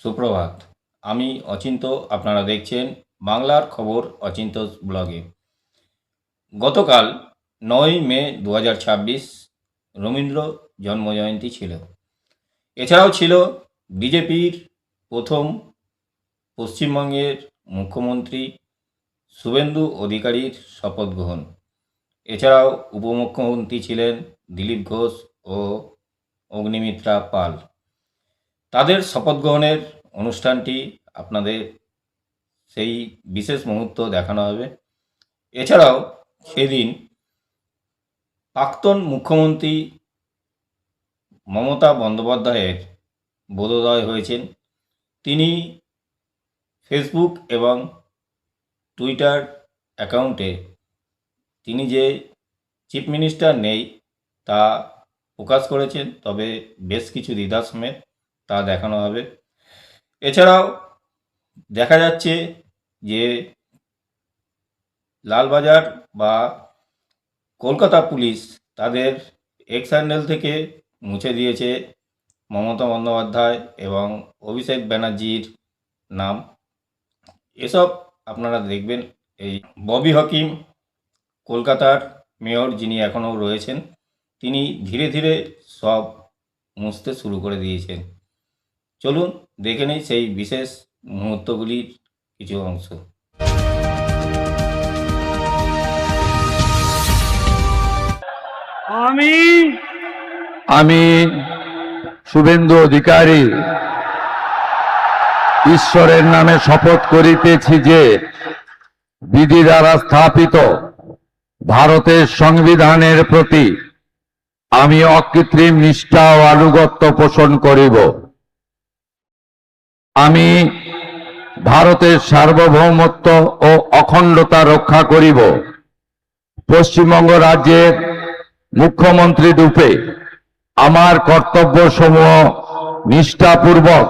সুপ্রভাত। আমি অচিন্ত, আপনারা দেখছেন বাংলার খবর অচিন্ত ব্লগে। গতকাল ৯ মে ২০২৬ রবীন্দ্র জন্মজয়ন্তী ছিল। এছাড়াও ছিল বিজেপির প্রথম পশ্চিমবঙ্গের মুখ্যমন্ত্রী শুভেন্দু অধিকারীর শপথ গ্রহণ। এছাড়াও উপমুখ্যমন্ত্রী ছিলেন দিলীপ ঘোষ ও অগ্নিমিত্রা পাল। তাদের শপথ গ্রহণের অনুষ্ঠানটি আপনাদের সেই বিশেষ মুহূর্ত দেখানো হবে। এছাড়াও সেদিন প্রাক্তন মুখ্যমন্ত্রী মমতা বন্দ্যোপাধ্যায়ের বোধোদয় হয়েছেন। তিনি ফেসবুক এবং টুইটার অ্যাকাউন্টে তিনি যে চিফ মিনিস্টার নেই তা প্রকাশ করেছেন, তবে বেশ কিছু দ্বিধা সমেত তা দেখানো হবে। এছাড়াও দেখা যাচ্ছে যে লালবাজার বা কলকাতা পুলিশ তাদের এক্স হ্যান্ডেল থেকে মুছে দিয়েছে মমতা বন্দ্যোপাধ্যায় এবং অভিষেক ব্যানার্জির নাম। এসব আপনারা দেখবেন। এই ববি হাকিম, কলকাতার মেয়র যিনি এখনও রয়েছেন, তিনি ধীরে ধীরে সব মুছতে শুরু করে দিয়েছেন। চলুন দেখে নেই সেই বিশেষ মুহূর্তগুলির কিছু অংশ। আমি শুভেন্দু অধিকারী ঈশ্বরের নামে শপথ করিতেছি যে বিধি দ্বারা স্থাপিত ভারতের সংবিধানের প্রতি আমি অকৃত্রিম নিষ্ঠা ও আনুগত্য পোষণ করিব। আমি ভারতের সার্বভৌমত্ব ও অখণ্ডতা রক্ষা করিব। পশ্চিমবঙ্গ রাজ্যের মুখ্যমন্ত্রী রূপে আমার কর্তব্যসমূহ নিষ্ঠাপূর্বক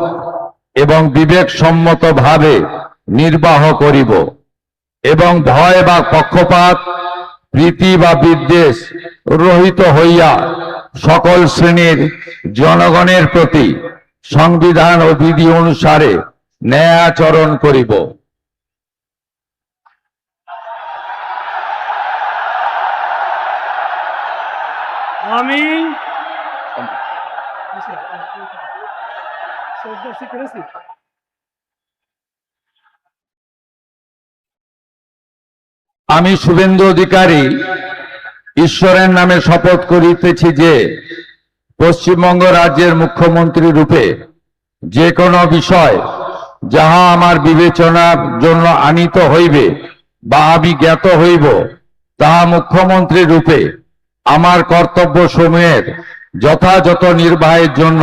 এবং বিবেকসম্মতভাবে নির্বাহ করিব এবং ভয় বা পক্ষপাত, প্রীতি বা বিদ্বেষ রহিত হইয়া সকল শ্রেণীর জনগণের প্রতি সংবিধান ও বিধি অনুসারে ন্যায় আচরণ করিব। আমি আমি শুভেন্দু অধিকারী ঈশ্বরের নামে শপথ করিতেছি যে পশ্চিমবঙ্গ রাজ্যের মুখ্যমন্ত্রী রূপে যে কোনো বিষয় যাহা আমার বিবেচনার জন্য আনিত হইবে বা আমি জ্ঞাত হইব, তাহা মুখ্যমন্ত্রী রূপে আমার কর্তব্য সমূহের যথাযথ নির্বাহের জন্য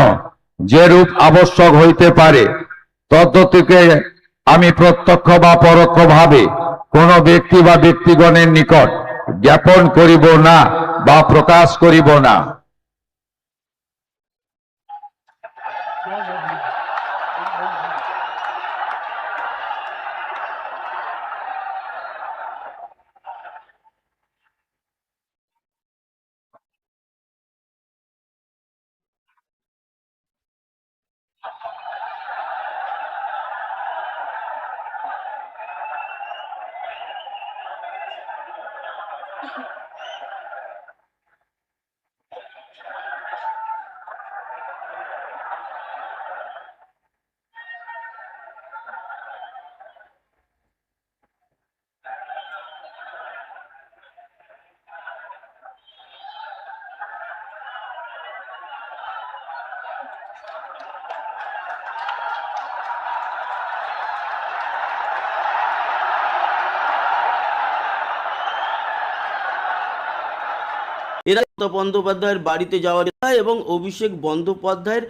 যেরূপ আবশ্যক হইতে পারে তদ্গতিকে আমি প্রত্যক্ষ বা পরোক্ষভাবে কোন ব্যক্তি বা ব্যক্তিগণের নিকট জ্ঞাপন করিব না বা প্রকাশ করিব না। এরা মমতা বন্দ্যোপাধ্যায়ের বাড়িতে যাওয়া এবং অভিষেক বন্দ্যোপাধ্যায়ের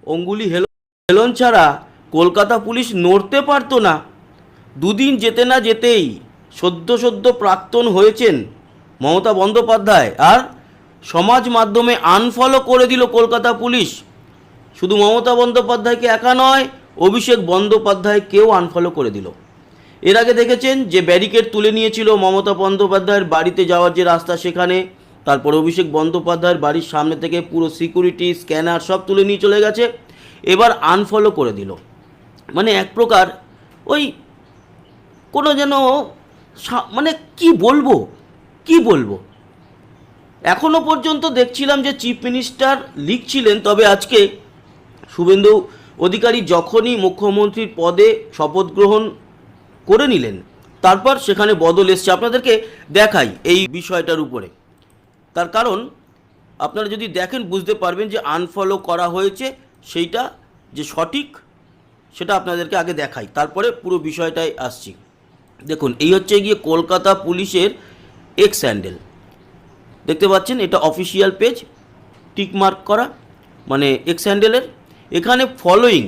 অঙ্গুলি হেলন ছাড়া কলকাতা পুলিশ নড়তে পারতো না। দুদিন যেতে না যেতেই সদ্য প্রাক্তন হয়েছেন মমতা বন্দ্যোপাধ্যায়, আর সমাজ মাধ্যমে আনফলো করে দিল কলকাতা পুলিশ। শুধু মমতা বন্দ্যোপাধ্যায়কে একা নয়, অভিষেক বন্দ্যোপাধ্যায়কেও আনফলো করে দিল। এর আগে দেখেছেন যে ব্যারিকেড তুলে নিয়েছিল মমতা বন্দ্যোপাধ্যায়ের বাড়িতে যাওয়ার যে রাস্তা সেখানে, তারপর অভিষেক বন্দ্যোপাধ্যায়ের বাড়ির সামনে থেকে পুরো সিকিউরিটি, স্ক্যানার সব তুলে নিয়ে চলে গেছে। এবার আনফলো করে দিল। মানে এক প্রকার ওই কোনো যেন মানে কি বলবো এখনো পর্যন্ত দেখছিলাম যে চিফ মিনিস্টার লিখছিলেন, তবে আজকে শুভেন্দু অধিকারী যখনই মুখ্যমন্ত্রীর পদে শপথ গ্রহণ করে নিলেন তারপর সেখানে বদল এসছে। আপনাদেরকে দেখাই এই বিষয়টার উপরে, তার কারণ আপনারা যদি দেখেন বুঝতে পারবেন যে আনফলো করা হয়েছে সেইটা যে সঠিক সেটা আপনাদেরকে আগে দেখাই, তারপরে পুরো বিষয়টায় আসছি। দেখুন, এই হচ্ছে গিয়ে কলকাতা পুলিশের এক্স হ্যান্ডেল, দেখতে পাচ্ছেন এটা অফিসিয়াল পেজ, টিক মার্ক করা মানে এক্স হ্যান্ডেলের। এখানে ফলোয়িং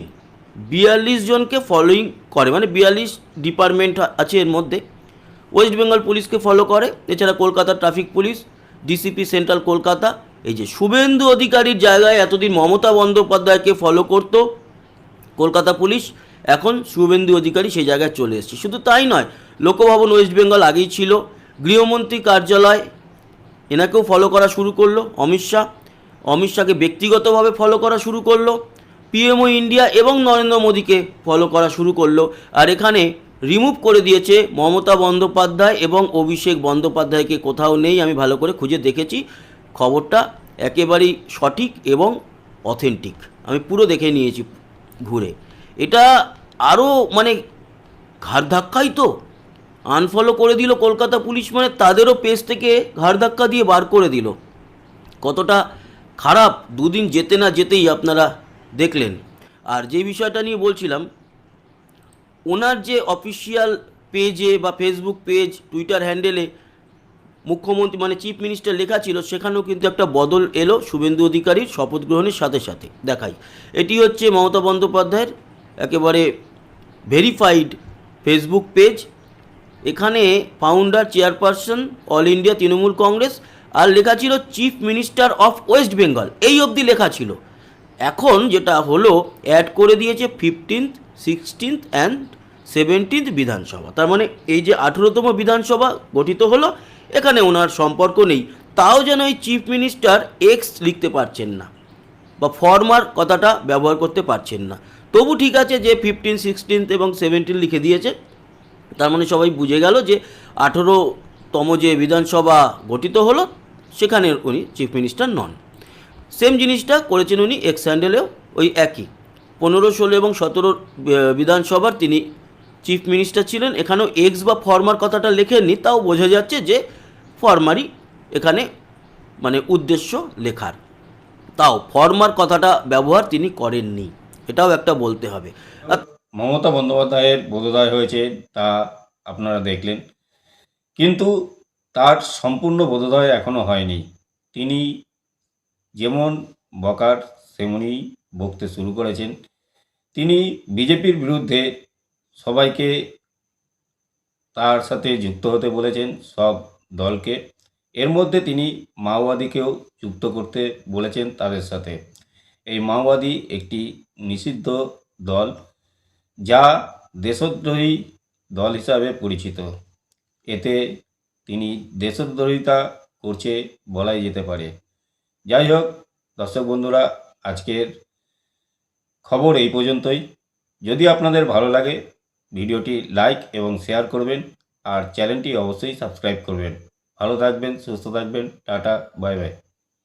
42 জনকে ফলোয়িং করে, মানে 42 ডিপার্টমেন্ট আছে এর মধ্যে। ওয়েস্ট বেঙ্গল পুলিশকে ফলো করে, এছাড়া Kolkata traffic police, DCP central Kolkata. এই যে শুভেন্দু অধিকারীর জায়গায় এতদিন মমতা বন্দ্যোপাধ্যায়কে ফলো করত কলকাতা পুলিশ, এখন শুভেন্দু অধিকারী সেই জায়গায় চলে এসেছে। শুধু তাই নয়, লোকভবন ওয়েস্ট বেঙ্গল আগেই ছিল, গৃহমন্ত্রী কার্যালয় এনাকেও ফলো করা শুরু করলো অমিত শাহকে ব্যক্তিগতভাবে ফলো করা শুরু করলো, পিএমও ইন্ডিয়া এবং নরেন্দ্র মোদীকে ফলো করা শুরু করলো। আর এখানে রিমুভ করে দিয়েছে মমতা বন্দ্যোপাধ্যায় এবং অভিষেক বন্দ্যোপাধ্যায়কে, কোথাও নেই। আমি ভালো করে খুঁজে দেখেছি, খবরটা একেবারেই সঠিক এবং অথেন্টিক, আমি পুরো দেখে নিয়েছি ঘুরে। এটা আরও মানে ঘাড় ধাক্কাই তো, আনফলো করে দিল কলকাতা পুলিশ, মানে তাদেরও পেজ থেকে ঘাড় ধাক্কা দিয়ে বার করে দিল। কতটা খারাপ, দুদিন যেতে না যেতেই আপনারা দেখলেন। আর যে বিষয়টা নিয়ে বলছিলাম, ওনার যে অফিসিয়াল পেজে বা ফেসবুক পেজ, টুইটার হ্যান্ডেলে মুখ্যমন্ত্রী মানে চিফ মিনিস্টার লেখা ছিল, সেখানেও কিন্তু একটা বদল এলো শুভেন্দু অধিকারীর শপথ গ্রহণের সাথে সাথে। দেখাই, এটি হচ্ছে মমতা বন্দ্যোপাধ্যায়ের একেবারে ভেরিফাইড ফেসবুক পেজ। এখানে founder, chairperson, all India Trinamool Congress, আর লেখা ছিল chief minister of West Bengal, এই অবধি লেখা ছিল। এখন যেটা হলো, অ্যাড করে দিয়েছে 15th, 16th অ্যান্ড 17th বিধানসভা। তার মানে এই যে 18তম বিধানসভা গঠিত হলো, এখানে ওনার সম্পর্ক নেই। তাও যেন এই চিফ মিনিস্টার এক্স লিখতে পারছেন না বা ফর্মার কথাটা ব্যবহার করতে পারছেন না। তবু ঠিক আছে যে 15, 16 এবং 17 লিখে দিয়েছে, তার মানে সবাই বুঝে গেল যে 18তম যে বিধানসভা গঠিত হলো সেখানে উনি চিফ মিনিস্টার নন। সেম জিনিসটা করেছেন উনি এক্স হ্যান্ডেলেও, ওই একই 15, 16 এবং 17 বিধানসভার তিনি চিফ মিনিস্টার ছিলেন। এখানেও এক্স বা ফর্মার কথাটা লেখেননি, তাও বোঝা যাচ্ছে যে ফর্মারই এখানে মানে উদ্দেশ্য লেখার, তাও ফর্মার কথাটা ব্যবহার তিনি করেননি, এটাও একটা বলতে হবে। মমতা বন্দ্যোপাধ্যায়ের বোধোদয় হয়েছে তা আপনারা দেখলেন, কিন্তু তার সম্পূর্ণ বোধোদয় এখনও হয়নি। তিনি যেমন বকার তেমনি বকতে শুরু করেছেন। তিনি বিজেপির বিরুদ্ধে সবাইকে তার সাথে যুক্ত হতে বলেছেন, সব দলকে। এর মধ্যে তিনি মাওবাদীকেও যুক্ত করতে বলেছেন তাদের সাথে। এই মাওবাদী একটি নিষিদ্ধ দল, যা দেশদ্রোহী দল হিসাবে পরিচিত। এতে তিনি দেশদ্রোহিতা করছে বলাই যেতে পারে। যাই হোক দর্শক বন্ধুরা, আজকের খবর এই পর্যন্তই। যদি আপনাদের ভালো লাগে ভিডিওটি লাইক এবং শেয়ার করবেন, আর চ্যানেলটি অবশ্যই সাবস্ক্রাইব করবেন। ভালো থাকবেন, সুস্থ থাকবেন, টাটা, বাই বাই।